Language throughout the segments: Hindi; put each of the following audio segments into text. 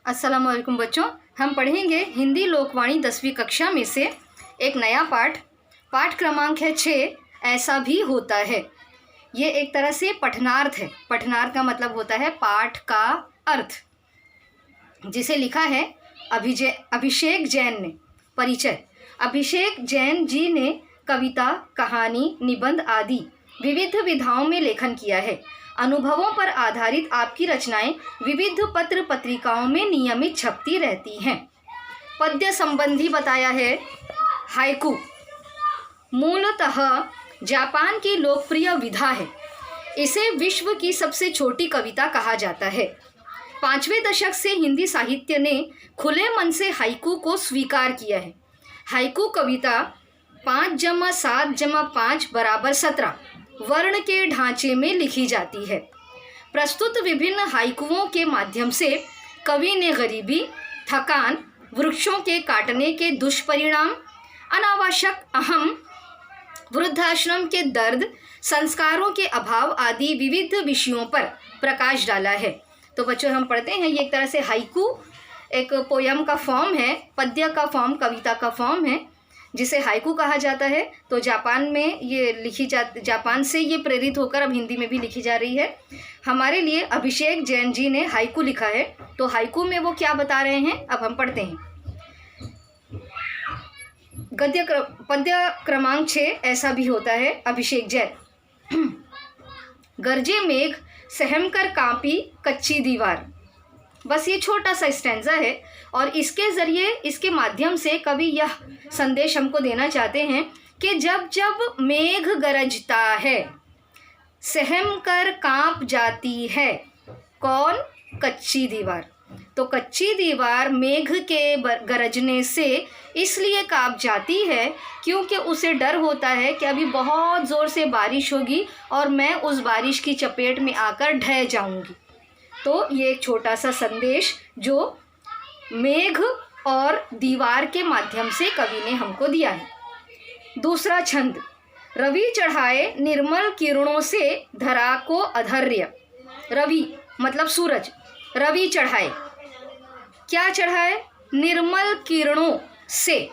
अस्सलाम वालेकुम बच्चों, हम पढ़ेंगे हिंदी लोकवाणी 10वीं कक्षा में से एक नया पाठ क्रमांक है 6। ऐसा भी होता है। ये एक तरह से पठनार्थ है। पठनार्थ का मतलब होता है पाठ का अर्थ, जिसे लिखा है अभिषेक जैन ने। परिचय: अभिषेक जैन जी ने कविता, कहानी, निबंध आदि विविध विधाओं में लेखन किया है। अनुभवों पर आधारित आपकी रचनाएं विविध पत्र पत्रिकाओं में नियमित छपती रहती हैं। पद्य संबंधी बताया है। हाइकू मूलतः जापान की लोकप्रिय विधा है। इसे विश्व की सबसे छोटी कविता कहा जाता है। 5वें दशक से हिंदी साहित्य ने खुले मन से हाइकू को स्वीकार किया है। हाइकू कविता 5+7+5 = 17 वर्ण के ढांचे में लिखी जाती है। प्रस्तुत विभिन्न हाइकुओं के माध्यम से कवि ने गरीबी, थकान, वृक्षों के काटने के दुष्परिणाम, अनावश्यक अहम, वृद्धाश्रम के दर्द, संस्कारों के अभाव आदि विविध विषयों पर प्रकाश डाला है। तो बच्चों, हम पढ़ते हैं। ये एक तरह से हाइकू एक पोयम का फॉर्म है, पद्य का फॉर्म, कविता का फॉर्म है, जिसे हाइकू कहा जाता है। तो जापान में ये जापान से ये प्रेरित होकर अब हिंदी में भी लिखी जा रही है। हमारे लिए अभिषेक जैन जी ने हाइकू लिखा है। तो हाइकू में वो क्या बता रहे हैं, अब हम पढ़ते हैं। पद्य क्रमांक 6 ऐसा भी होता है। अभिषेक जैन। गरजे मेघ, सहम कर कांपी कच्ची दीवार। बस ये छोटा सा स्टैंजा है और इसके ज़रिए, इसके माध्यम से कवि यह संदेश हमको देना चाहते हैं कि जब जब मेघ गरजता है, सहम कर कांप जाती है कौन? कच्ची दीवार। तो कच्ची दीवार मेघ के गरजने से इसलिए कांप जाती है क्योंकि उसे डर होता है कि अभी बहुत ज़ोर से बारिश होगी और मैं उस बारिश की चपेट में आकर ढह जाऊंगी। तो ये एक छोटा सा संदेश जो मेघ और दीवार के माध्यम से कवि ने हमको दिया है। दूसरा छंद: रवि चढ़ाए निर्मल किरणों से धरा को अधर्य। रवि मतलब सूरज। रवि चढ़ाए, क्या चढ़ाए? निर्मल किरणों से।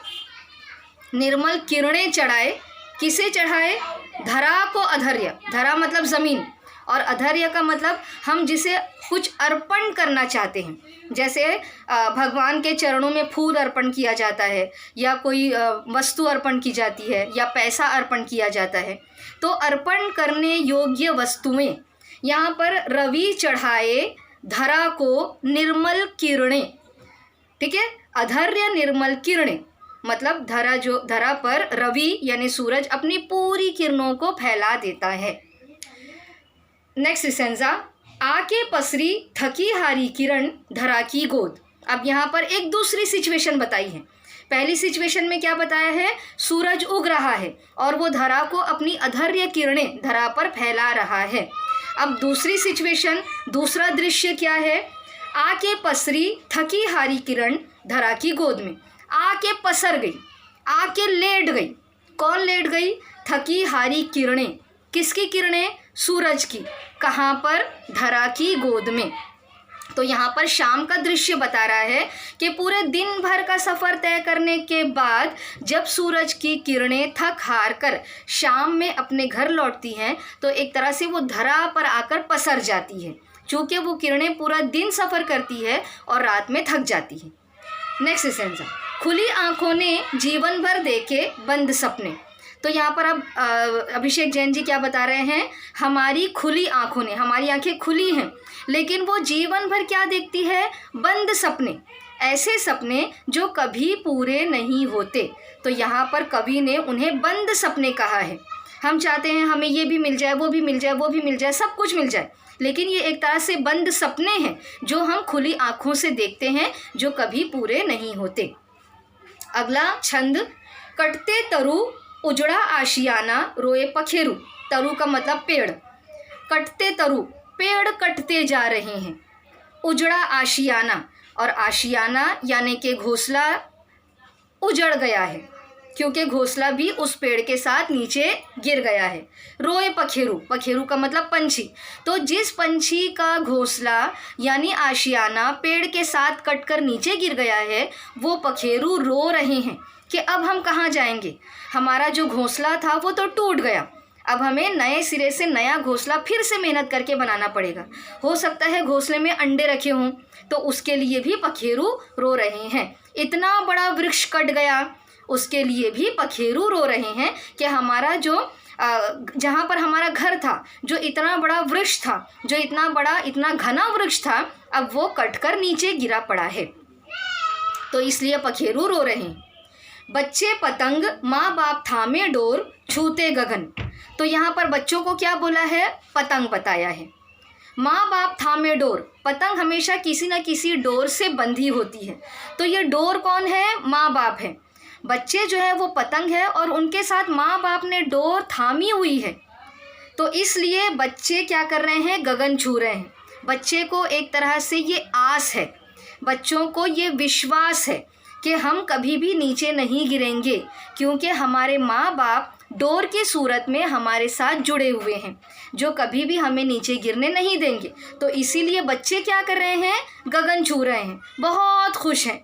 निर्मल किरणें चढ़ाए। किसे चढ़ाए? धरा को अधर्य। धरा मतलब ज़मीन और अधर्य का मतलब हम जिसे कुछ अर्पण करना चाहते हैं। जैसे भगवान के चरणों में फूल अर्पण किया जाता है, या कोई वस्तु अर्पण की जाती है, या पैसा अर्पण किया जाता है। तो अर्पण करने योग्य वस्तुएं, यहाँ पर रवि चढ़ाए धरा को निर्मल किरणें। ठीक है, अधर्य निर्मल किरणें मतलब धरा पर रवि यानी सूरज अपनी पूरी किरणों को फैला देता है। नेक्स्ट स्टेंजा: आके पसरी थकी हारी किरण धरा की गोद। अब यहाँ पर एक दूसरी सिचुएशन बताई है। पहली सिचुएशन में क्या बताया है? सूरज उग रहा है और वो धरा को अपनी अधर्य किरणें धरा पर फैला रहा है। अब दूसरी सिचुएशन, दूसरा दृश्य क्या है? आके पसरी थकी हारी किरण धरा की गोद में। आके पसर गई, आके लेट गई। कौन लेट गई? थकी हारी किरणें। किसकी किरणें? सूरज की। कहाँ पर? धरा की गोद में। तो यहाँ पर शाम का दृश्य बता रहा है कि पूरे दिन भर का सफ़र तय करने के बाद जब सूरज की किरणें थक हार कर शाम में अपने घर लौटती हैं तो एक तरह से वो धरा पर आकर पसर जाती है, चूँकि वो किरणें पूरा दिन सफ़र करती है और रात में थक जाती है। नेक्स्ट सेंस: खुली आँखों ने जीवन भर देखे बंद सपने। तो यहाँ पर अब अभिषेक जैन जी क्या बता रहे हैं? हमारी खुली आँखों ने, हमारी आँखें खुली हैं, लेकिन वो जीवन भर क्या देखती है? बंद सपने। ऐसे सपने जो कभी पूरे नहीं होते। तो यहाँ पर कवि ने उन्हें बंद सपने कहा है। हम चाहते हैं हमें ये भी मिल जाए, वो भी मिल जाए, वो भी मिल जाए, सब कुछ मिल जाए, लेकिन ये एक तरह से बंद सपने हैं जो हम खुली आँखों से देखते हैं, जो कभी पूरे नहीं होते। अगला छंद: कटते तरु उजड़ा आशियाना रोए पखेरु। तरु का मतलब पेड़। कटते तरु, पेड़ कटते जा रहे हैं। उजड़ा आशियाना, और आशियाना यानी कि घोंसला उजड़ गया है। क्योंकि घोंसला भी उस पेड़ के साथ नीचे गिर गया है। रोए पखेरू, पखेरू का मतलब पंछी। तो जिस पंछी का घोंसला यानी आशियाना पेड़ के साथ कटकर नीचे गिर गया है, वो पखेरू रो रहे हैं कि अब हम कहाँ जाएंगे, हमारा जो घोंसला था वो तो टूट गया, अब हमें नए सिरे से नया घोंसला फिर से मेहनत करके बनाना पड़ेगा। हो सकता है घोंसले में अंडे रखे हों, तो उसके लिए भी पखेरू रो रहे हैं। इतना बड़ा वृक्ष कट गया, उसके लिए भी पखेरू रो रहे हैं कि हमारा जो जहाँ पर हमारा घर था, जो इतना बड़ा वृक्ष था, जो इतना बड़ा इतना घना वृक्ष था, अब वो कटकर नीचे गिरा पड़ा है, तो इसलिए पखेरू रो रहे हैं। बच्चे पतंग माँ बाप थामे डोर छूते गगन। तो यहाँ पर बच्चों को क्या बोला है, पतंग बताया है। माँ बाप थामे डोर, पतंग हमेशा किसी न किसी डोर से बंधी होती है, तो ये डोर कौन है, माँ बाप है। बच्चे जो है वो पतंग है और उनके साथ माँ बाप ने डोर थामी हुई है, तो इसलिए बच्चे क्या कर रहे हैं, गगन छू रहे हैं। बच्चे को एक तरह से ये आस है, बच्चों को ये विश्वास है कि हम कभी भी नीचे नहीं गिरेंगे, क्योंकि हमारे माँ बाप डोर की सूरत में हमारे साथ जुड़े हुए हैं, जो कभी भी हमें नीचे गिरने नहीं देंगे। तो इसीलिए बच्चे क्या कर रहे हैं, गगन छू रहे हैं, बहुत खुश हैं,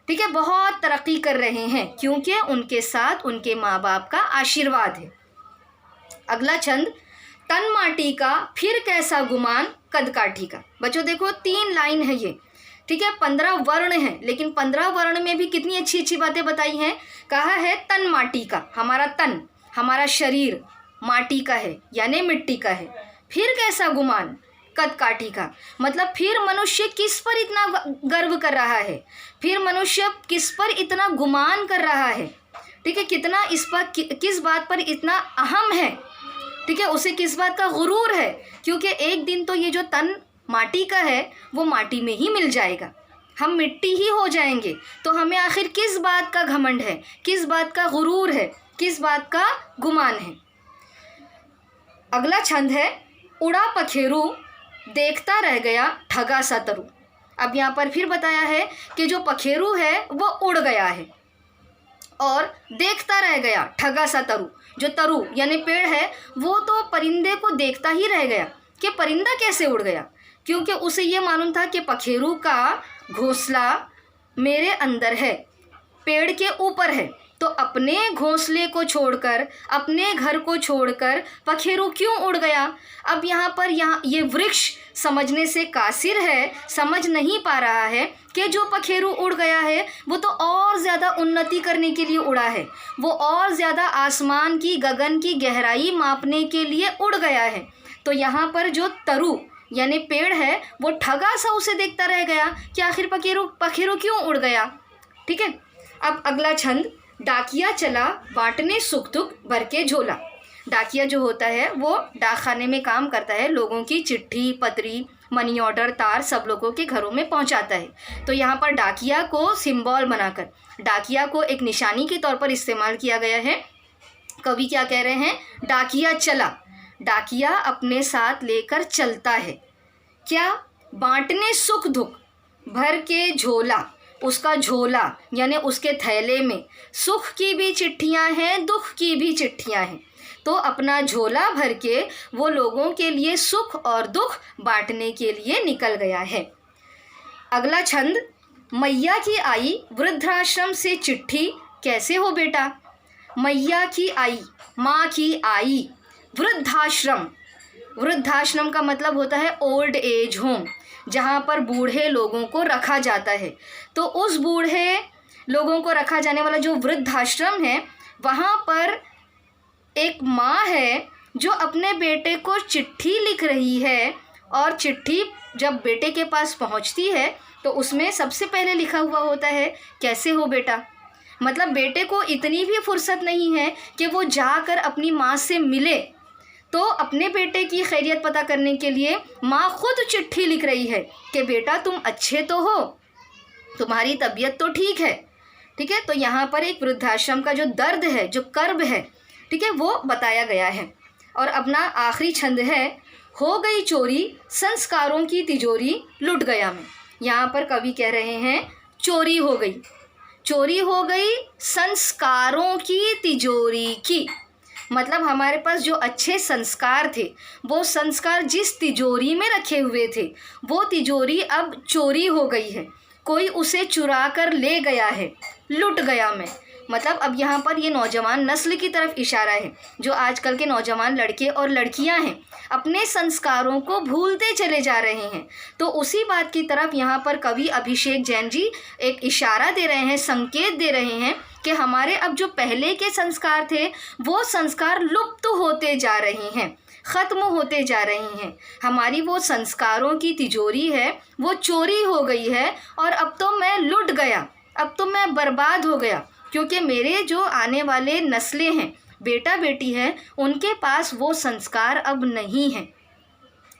ठीक है, बहुत तरक्की कर रहे हैं, क्योंकि उनके साथ उनके माँ बाप का आशीर्वाद है। अगला छंद, तन माटी का फिर कैसा गुमान कद काठी का। बच्चों देखो 3 लाइन है ये, ठीक है, 15 वर्ण हैं, लेकिन 15 वर्ण में भी कितनी अच्छी अच्छी बातें बताई हैं। कहा है तन माटी का, हमारा तन, हमारा शरीर माटी का है यानी मिट्टी का है। फिर कैसा गुमान कद काठी का, मतलब फिर मनुष्य किस पर इतना गर्व कर रहा है, फिर मनुष्य किस पर इतना गुमान कर रहा है, ठीक है, कितना इस पर किस बात पर इतना अहम है, ठीक है, उसे किस बात का गुरूर है, क्योंकि एक दिन तो ये जो तन माटी का है वो माटी में ही मिल जाएगा, हम मिट्टी ही हो जाएंगे। तो हमें आखिर किस बात का घमंड है, किस बात का गुरूर है, किस बात का गुमान है। अगला छंद है, उड़ा पखेरू देखता रह गया ठगा सा तरु। अब यहाँ पर फिर बताया है कि जो पखेरू है वो उड़ गया है और देखता रह गया ठगा सा तरु। जो तरु यानी पेड़ है वो तो परिंदे को देखता ही रह गया कि परिंदा कैसे उड़ गया, क्योंकि उसे ये मालूम था कि पखेरू का घोंसला मेरे अंदर है, पेड़ के ऊपर है, तो अपने घोंसले को छोड़कर, अपने घर को छोड़कर पखेरू क्यों उड़ गया। अब यहाँ पर ये वृक्ष समझने से कासिर है, समझ नहीं पा रहा है कि जो पखेरू उड़ गया है वो तो और ज़्यादा उन्नति करने के लिए उड़ा है, वो और ज़्यादा आसमान की गगन की गहराई मापने के लिए उड़ गया है। तो यहाँ पर जो तरु यानी पेड़ है वो ठगा सा उसे देखता रह गया कि आखिर पखेरू क्यों उड़ गया, ठीक है। अब अगला छंद, डाकिया चला बांटने सुख दुख भर के झोला। डाकिया जो होता है वो डाकखाने में काम करता है, लोगों की चिट्ठी पत्री मनी ऑर्डर तार सब लोगों के घरों में पहुंचाता है। तो यहाँ पर डाकिया को सिंबल बनाकर, डाकिया को एक निशानी के तौर पर इस्तेमाल किया गया है। कवि क्या कह रहे हैं, डाकिया चला, डाकिया अपने साथ लेकर चलता है, क्या, बांटने सुख दुख भर के झोला, उसका झोला यानी उसके थैले में सुख की भी चिट्ठियां हैं, दुख की भी चिट्ठियां हैं, तो अपना झोला भर के वो लोगों के लिए सुख और दुख बांटने के लिए निकल गया है। अगला छंद, मैया की आई वृद्धाश्रम से चिट्ठी कैसे हो बेटा। मैया की आई, माँ की आई, वृद्धाश्रम, वृद्धाश्रम का मतलब होता है ओल्ड एज होम, जहाँ पर बूढ़े लोगों को रखा जाता है। तो उस बूढ़े लोगों को रखा जाने वाला जो वृद्धाश्रम है, वहाँ पर एक माँ है जो अपने बेटे को चिट्ठी लिख रही है, और चिट्ठी जब बेटे के पास पहुँचती है तो उसमें सबसे पहले लिखा हुआ होता है कैसे हो बेटा। मतलब बेटे को इतनी भी फुर्सत नहीं है कि वो जाकर अपनी माँ से मिले, तो अपने बेटे की खैरियत पता करने के लिए माँ खुद चिट्ठी लिख रही है कि बेटा तुम अच्छे तो हो, तुम्हारी तबीयत तो ठीक है, ठीक है। तो यहाँ पर एक वृद्धाश्रम का जो दर्द है, जो कर्ब है, ठीक है, वो बताया गया है। और अपना आखिरी छंद है, हो गई चोरी संस्कारों की तिजोरी लुट गया मैं। यहाँ पर कवि कह रहे हैं चोरी हो गई, चोरी हो गई संस्कारों की तिजोरी की। मतलब हमारे पास जो अच्छे संस्कार थे, वो संस्कार जिस तिजोरी में रखे हुए थे, वो तिजोरी अब चोरी हो गई है। कोई उसे चुरा कर ले गया है, लुट गया मैं। मतलब अब यहाँ पर ये नौजवान नस्ल की तरफ इशारा है। जो आजकल के नौजवान लड़के और लड़कियाँ हैं, अपने संस्कारों को भूलते चले जा रहे हैं। तो उसी बात की तरफ यहाँ पर कवि अभिषेक जैन जी एक इशारा दे रहे हैं, संकेत दे रहे हैं कि हमारे अब जो पहले के संस्कार थे, वो संस्कार लुप्त होते जा रहे हैं, ख़त्म होते जा रही हैं। हमारी वो संस्कारों की तिजोरी है, वो चोरी हो गई है और अब तो मैं लुट गया, अब तो मैं बर्बाद हो गया, क्योंकि मेरे जो आने वाले नस्लें हैं, बेटा बेटी हैं, उनके पास वो संस्कार अब नहीं हैं।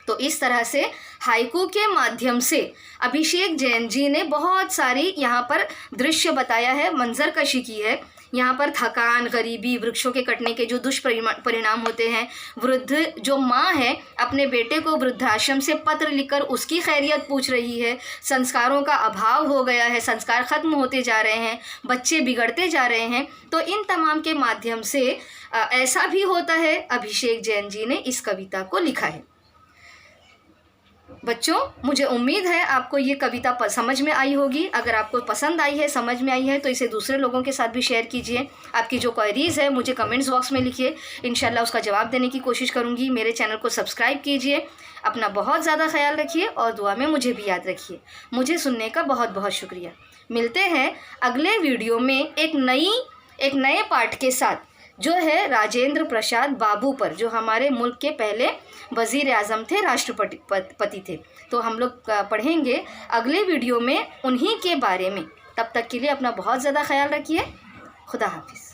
तो इस तरह से हाइकू के माध्यम से अभिषेक जैन जी ने बहुत सारी यहाँ पर दृश्य बताया है, मंजरकशी की है। यहाँ पर थकान, गरीबी, वृक्षों के कटने के जो दुष्परिणाम होते हैं, वृद्ध जो माँ है अपने बेटे को वृद्धाश्रम से पत्र लिखकर उसकी खैरियत पूछ रही है। संस्कारों का अभाव हो गया है, संस्कार ख़त्म होते जा रहे हैं, बच्चे बिगड़ते जा रहे हैं। तो इन तमाम के माध्यम से ऐसा भी होता है, अभिषेक जैन जी ने इस कविता को लिखा है। बच्चों, मुझे उम्मीद है आपको ये कविता समझ में आई होगी। अगर आपको पसंद आई है, समझ में आई है, तो इसे दूसरे लोगों के साथ भी शेयर कीजिए। आपकी जो क्वेरीज़ है मुझे कमेंट्स बॉक्स में लिखिए, इंशाल्लाह उसका जवाब देने की कोशिश करूँगी। मेरे चैनल को सब्सक्राइब कीजिए। अपना बहुत ज़्यादा ख्याल रखिए और दुआ में मुझे भी याद रखिए। मुझे सुनने का बहुत बहुत शुक्रिया। मिलते हैं अगले वीडियो में एक नए पार्ट के साथ, जो है राजेंद्र प्रसाद बाबू पर, जो हमारे मुल्क के पहले वज़ीर आज़म थे, राष्ट्रपति थे। तो हम लोग पढ़ेंगे अगले वीडियो में उन्हीं के बारे में। तब तक के लिए अपना बहुत ज़्यादा ख्याल रखिए। खुदा हाफिज़।